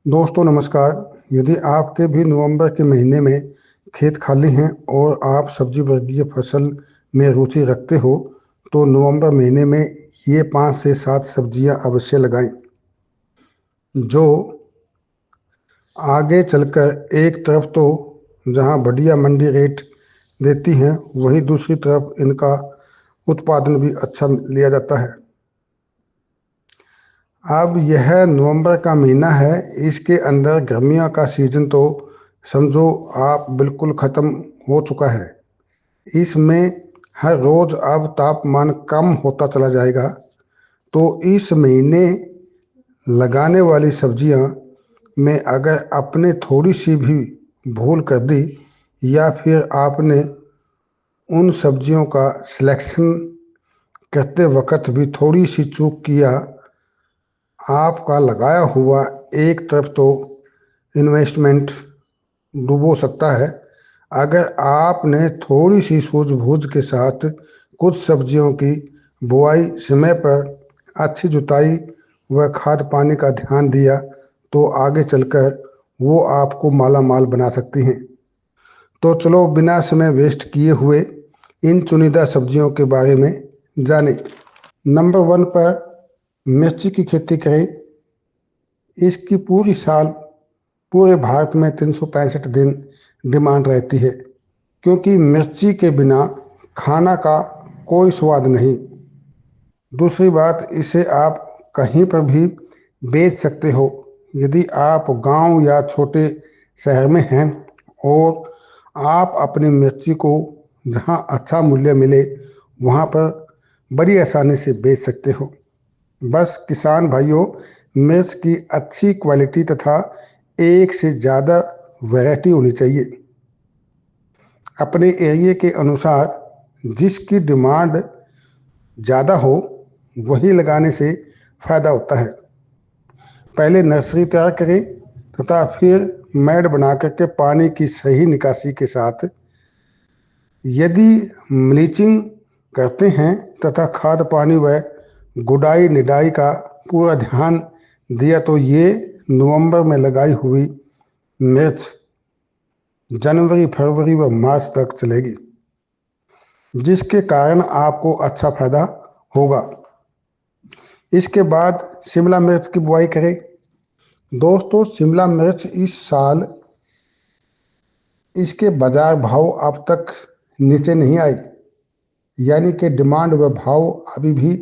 दोस्तों नमस्कार। यदि आपके भी नवंबर के महीने में खेत खाली हैं और आप सब्जी वर्गीय फसल में रुचि रखते हो तो नवंबर महीने में ये 5 से 7 सब्जियां अवश्य लगाएं, जो आगे चलकर एक तरफ तो जहां बढ़िया मंडी रेट देती हैं, वहीं दूसरी तरफ इनका उत्पादन भी अच्छा लिया जाता है। अब यह नवंबर का महीना है, इसके अंदर गर्मियों का सीजन तो समझो आप बिल्कुल ख़त्म हो चुका है। इसमें हर रोज़ अब तापमान कम होता चला जाएगा, तो इस महीने लगाने वाली सब्जियां में अगर आपने थोड़ी सी भी भूल कर दी या फिर आपने उन सब्जियों का सिलेक्शन करते वक्त भी थोड़ी सी चूक किया, आपका लगाया हुआ एक तरफ तो इन्वेस्टमेंट डूबो सकता है। अगर आपने थोड़ी सी सूझबूझ के साथ कुछ सब्जियों की बुआई समय पर अच्छी जुताई व खाद पानी का ध्यान दिया तो आगे चलकर वो आपको माला माल बना सकती हैं। तो चलो बिना समय वेस्ट किए हुए इन चुनिंदा सब्जियों के बारे में जानें। नंबर 1 पर मिर्ची की खेती करें। इसकी पूरी साल पूरे भारत में 365 दिन डिमांड रहती है, क्योंकि मिर्ची के बिना खाना का कोई स्वाद नहीं। दूसरी बात, इसे आप कहीं पर भी बेच सकते हो। यदि आप गांव या छोटे शहर में हैं और आप अपनी मिर्ची को जहां अच्छा मूल्य मिले वहां पर बड़ी आसानी से बेच सकते हो। बस किसान भाइयों, मिर्च की अच्छी क्वालिटी तथा एक से ज़्यादा वैरायटी होनी चाहिए। अपने एरिया के अनुसार जिसकी डिमांड ज़्यादा हो वही लगाने से फ़ायदा होता है। पहले नर्सरी तैयार करें तथा फिर मैड बना करके पानी की सही निकासी के साथ यदि मल्चिंग करते हैं तथा खाद पानी व गुडाई निडाई का पूरा ध्यान दिया तो ये नवंबर में लगाई हुई मिर्च जनवरी फरवरी व मार्च तक चलेगी, जिसके कारण आपको अच्छा फायदा होगा। इसके बाद शिमला मिर्च की बुआई करें। दोस्तों, शिमला मिर्च इस साल इसके बाजार भाव अब तक नीचे नहीं आई, यानी कि डिमांड व भाव अभी भी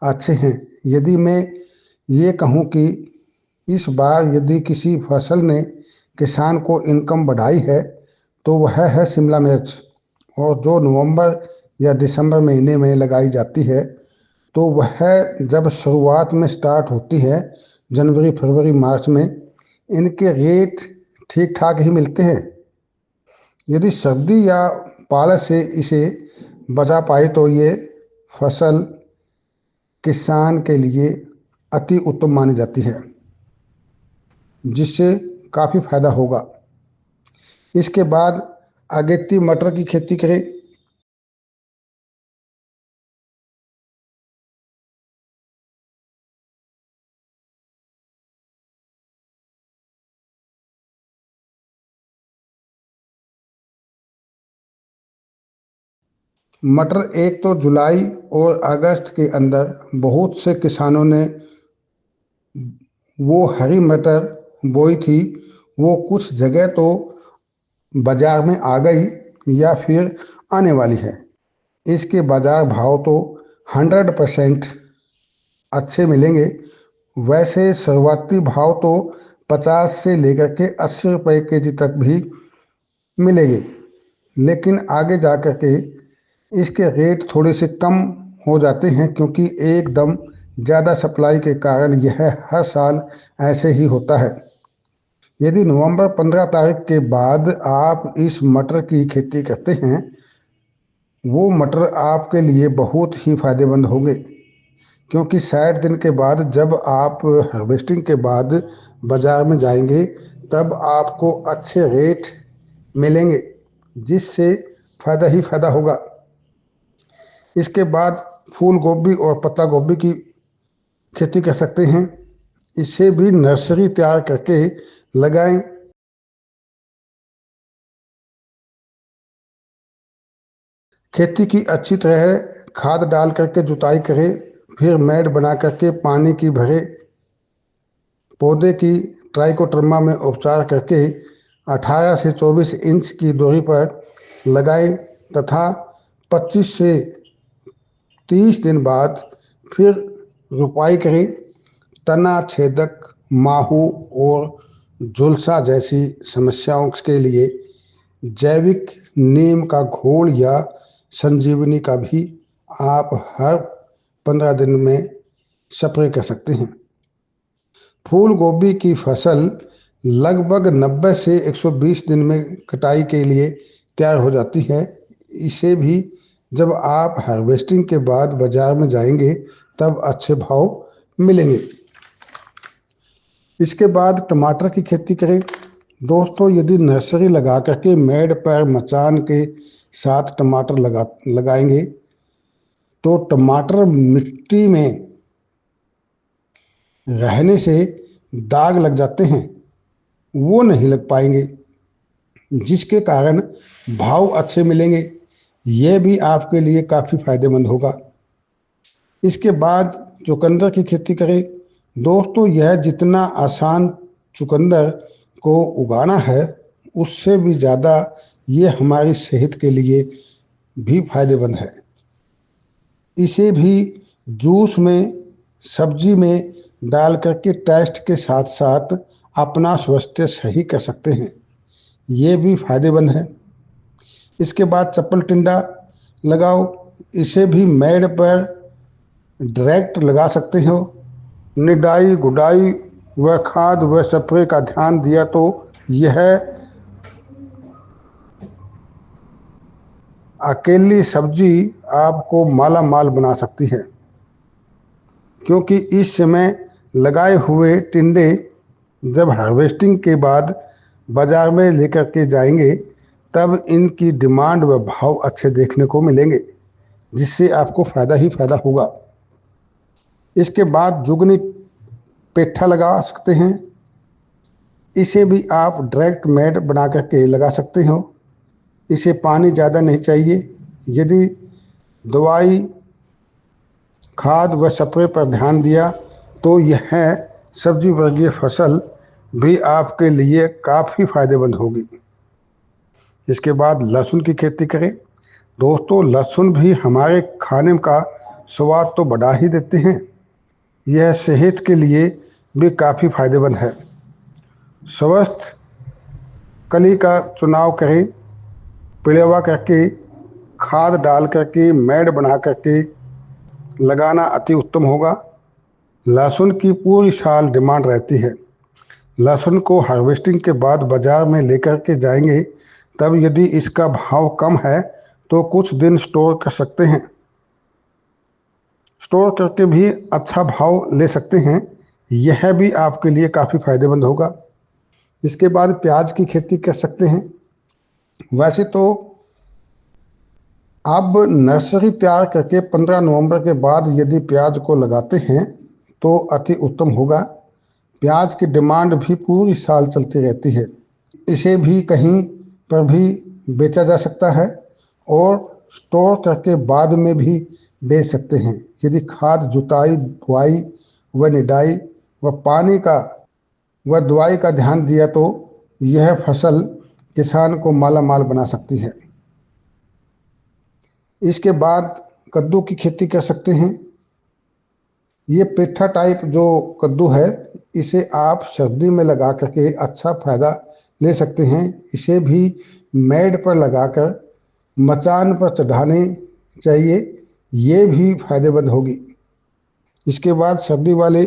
अच्छे हैं। यदि मैं ये कहूँ कि इस बार यदि किसी फसल ने किसान को इनकम बढ़ाई है तो वह है शिमला मिर्च, और जो नवंबर या दिसंबर महीने में लगाई जाती है तो वह जब शुरुआत में स्टार्ट होती है जनवरी फरवरी मार्च में, इनके रेट ठीक ठाक ही मिलते हैं। यदि सर्दी या पाले से इसे बचा पाए तो ये फसल किसान के लिए अति उत्तम मानी जाती है, जिससे काफ़ी फायदा होगा। इसके बाद अगेती मटर की खेती करें। मटर एक तो जुलाई और अगस्त के अंदर बहुत से किसानों ने वो हरी मटर बोई थी, वो कुछ जगह तो बाजार में आ गई या फिर आने वाली है। इसके बाजार भाव तो 100% अच्छे मिलेंगे। वैसे शुरुआती भाव तो 50 से लेकर के 80 रुपये केजी तक भी मिलेंगे, लेकिन आगे जा कर के इसके रेट थोड़े से कम हो जाते हैं, क्योंकि एकदम ज़्यादा सप्लाई के कारण यह हर साल ऐसे ही होता है। यदि नवंबर 15 तारीख के बाद आप इस मटर की खेती करते हैं, वो मटर आपके लिए बहुत ही फायदेमंद होंगे, क्योंकि 60 दिन के बाद जब आप हार्वेस्टिंग के बाद बाजार में जाएंगे तब आपको अच्छे रेट मिलेंगे, जिससे फायदा ही फायदा होगा। इसके बाद फूल गोभी और पत्ता गोभी की खेती कर सकते हैं। इसे भी नर्सरी तैयार करके लगाएं। खेती की अच्छी तरह खाद डाल करके जुताई करें, फिर मैड बना करके पानी की भरे पौधे की ट्राइकोडर्मा में उपचार करके 18 से 24 इंच की दूरी पर लगाएं तथा 25 से 30 दिन बाद फिर रुपाई करें। तना छेदक, माहू और झुलसा जैसी समस्याओं के लिए जैविक नीम का घोल या संजीवनी का भी आप हर 15 दिन में स्प्रे कर सकते हैं। फूल गोभी की फसल लगभग 90 से 120 दिन में कटाई के लिए तैयार हो जाती है। इसे भी जब आप हार्वेस्टिंग के बाद बाजार में जाएंगे तब अच्छे भाव मिलेंगे। इसके बाद टमाटर की खेती करें। दोस्तों, यदि नर्सरी लगा करके मेड पर मचान के साथ टमाटर लगाएंगे तो टमाटर मिट्टी में रहने से दाग लग जाते हैं, वो नहीं लग पाएंगे, जिसके कारण भाव अच्छे मिलेंगे। ये भी आपके लिए काफ़ी फायदेमंद होगा। इसके बाद चुकंदर की खेती करें। दोस्तों, यह जितना आसान चुकंदर को उगाना है उससे भी ज़्यादा ये हमारी सेहत के लिए भी फायदेमंद है। इसे भी जूस में, सब्जी में डाल करके टेस्ट के साथ साथ अपना स्वास्थ्य सही कर सकते हैं। ये भी फायदेमंद है। इसके बाद चप्पल टिंडा लगाओ। इसे भी मेड़ पर डायरेक्ट लगा सकते हो। निदाई गुडाई व खाद व स्प्रे का ध्यान दिया तो यह अकेली सब्जी आपको माला माल बना सकती है, क्योंकि इस समय लगाए हुए टिंडे जब हार्वेस्टिंग के बाद बाजार में लेकर के जाएंगे तब इनकी डिमांड व भाव अच्छे देखने को मिलेंगे, जिससे आपको फ़ायदा ही फ़ायदा होगा। इसके बाद जुगनी पेठा लगा सकते हैं। इसे भी आप डायरेक्ट मैड बना करके लगा सकते हो। इसे पानी ज़्यादा नहीं चाहिए। यदि दवाई, खाद व स्प्रे पर ध्यान दिया तो यह सब्जी वर्गीय फसल भी आपके लिए काफ़ी फायदेमंद होगी। इसके बाद लहसुन की खेती करें। दोस्तों, लहसुन भी हमारे खाने का स्वाद तो बढ़ा ही देते हैं, यह सेहत के लिए भी काफ़ी फायदेमंद है। स्वस्थ कली का चुनाव करें। पिड़ेवा करके, खाद डाल करके, मैड बना करके लगाना अति उत्तम होगा। लहसुन की पूरी साल डिमांड रहती है। लहसुन को हार्वेस्टिंग के बाद बाजार में लेकर के जाएंगे तब यदि इसका भाव कम है तो कुछ दिन स्टोर कर सकते हैं। स्टोर करके भी अच्छा भाव ले सकते हैं। यह भी आपके लिए काफ़ी फायदेमंद होगा। इसके बाद प्याज की खेती कर सकते हैं। वैसे तो अब नर्सरी तैयार करके 15 नवंबर के बाद यदि प्याज को लगाते हैं तो अति उत्तम होगा। प्याज की डिमांड भी पूरी साल चलती रहती है। इसे भी कहीं पर भी बेचा जा सकता है और स्टोर करके बाद में भी बेच सकते हैं। यदि खाद, जुताई, बुआई व निदाई व पानी का व दवाई का ध्यान दिया तो यह फसल किसान को माला माल बना सकती है। इसके बाद कद्दू की खेती कर सकते हैं। ये पेठा टाइप जो कद्दू है, इसे आप सर्दी में लगा करके अच्छा फायदा ले सकते हैं। इसे भी मैड पर लगाकर मचान पर चढ़ाने चाहिए, ये भी फायदेमंद होगी। इसके बाद सर्दी वाले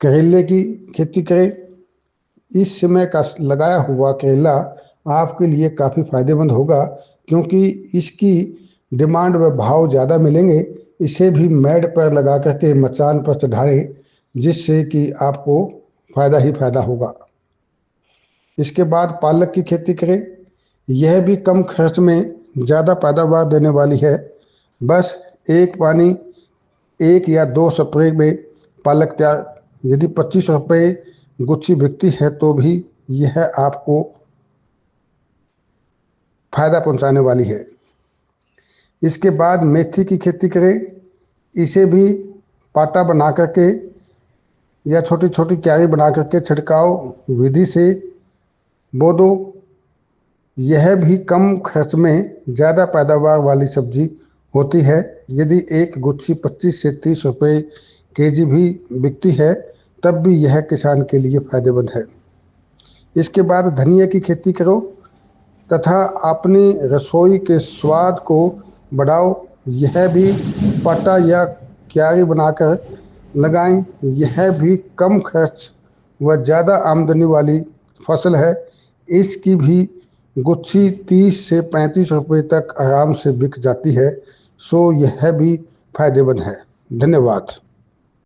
करेले की खेती करें। इस समय का लगाया हुआ करेला आपके लिए काफ़ी फायदेमंद होगा, क्योंकि इसकी डिमांड व भाव ज़्यादा मिलेंगे। इसे भी मैड पर लगा करके मचान पर चढ़ाएं, जिससे कि आपको फ़ायदा ही फ़ायदा होगा। इसके बाद पालक की खेती करें। यह भी कम खर्च में ज़्यादा पैदावार देने वाली है। बस एक पानी, 1 या 2 स्प्रे में पालक तैयार यदि 25 रुपये गुच्छी बिकती है तो भी यह आपको फायदा पहुंचाने वाली है। इसके बाद मेथी की खेती करें। इसे भी पाटा बना करके या छोटी छोटी क्यारी बना करके छिड़काव विधि से बो दो। यह भी कम खर्च में ज़्यादा पैदावार वाली सब्जी होती है। यदि एक गुच्छी 25 से 30 रुपये केजी भी बिकती है तब भी यह किसान के लिए फायदेमंद है। इसके बाद धनिया की खेती करो तथा अपनी रसोई के स्वाद को बढ़ाओ। यह भी पट्टा या क्यारी बनाकर लगाएं। यह भी कम खर्च व ज़्यादा आमदनी वाली फसल है। इसकी भी गुच्छी 30 से 35 रुपये तक आराम से बिक जाती है। सो यह भी फायदेमंद है। धन्यवाद।